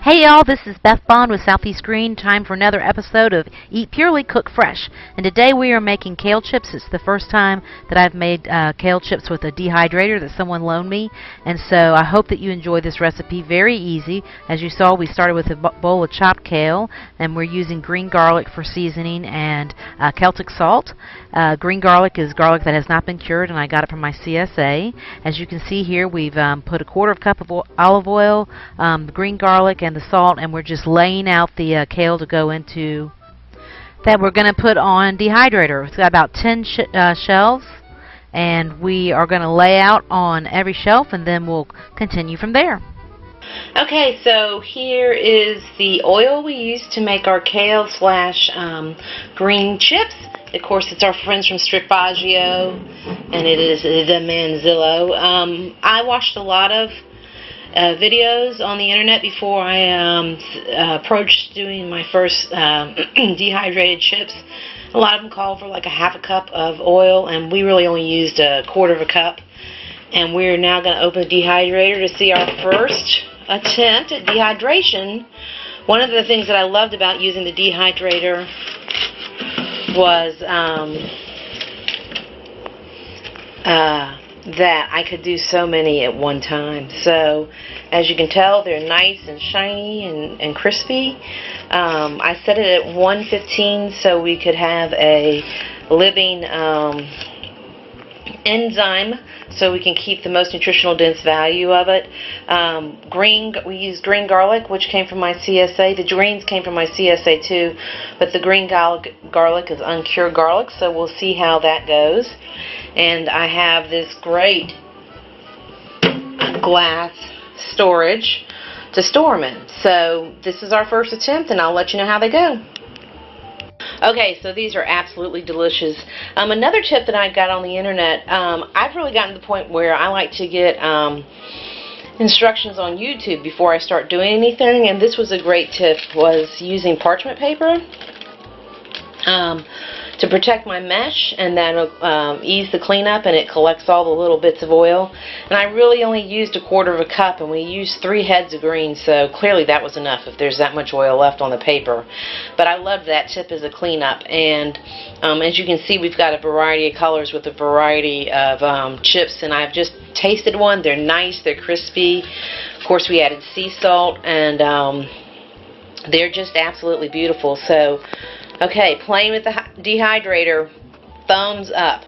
Hey y'all, this is Beth Bond with Southeast Green. Time for another episode of Eat Purely, Cook Fresh. And today we are making kale chips. It's the first time that I've made kale chips with a dehydrator that someone loaned me. And so I hope that you enjoy this recipe. Very easy. As you saw, we started with a bowl of chopped kale, and we're using green garlic for seasoning and Celtic salt. Green garlic is garlic that has not been cured, and I got it from my CSA. As you can see here, we've put a quarter of a cup of olive oil, the green garlic, and the salt, and we're just laying out the kale to go into that we're going to put on dehydrator. It's got about 10 shelves, and we are going to lay out on every shelf, and then we'll continue from there. Okay, so here is the oil we use to make our kale slash green chips. Of course, it's our friends from Stripaggio, and it is the Manzillo. I watched a lot of videos on the internet before I approached doing my first dehydrated chips. A lot of them call for like a half a cup of oil, and we really only used a quarter of a cup. And we're now going to open the dehydrator to see our first attempt at dehydration. One of the things that I loved about using the dehydrator was that I could do so many at one time. So as you can tell, they're nice and shiny and crispy. I set it at 115 so we could have a living enzyme, so we can keep the most nutritional dense value of it. We used green garlic, which came from my CSA. The greens came from my CSA too, but the green garlic is uncured garlic, so we'll see how that goes. And I have this great glass storage to store them in. So this is our first attempt, and I'll let you know how they go. Okay, so these are absolutely delicious. Another tip that I got on the internet, I've really gotten to the point where I like to get instructions on YouTube before I start doing anything, and this was a great tip, was using parchment paper to protect my mesh, and that'll ease the cleanup, and it collects all the little bits of oil. And I really only used a quarter of a cup, and we used 3 heads of greens, so clearly that was enough if there's that much oil left on the paper. But I love that tip as a cleanup, and as you can see, we've got a variety of colors with a variety of chips, and I've just tasted one. They're nice, they're crispy. Of course, we added sea salt, and they're just absolutely beautiful. So okay, playing with the dehydrator, thumbs up.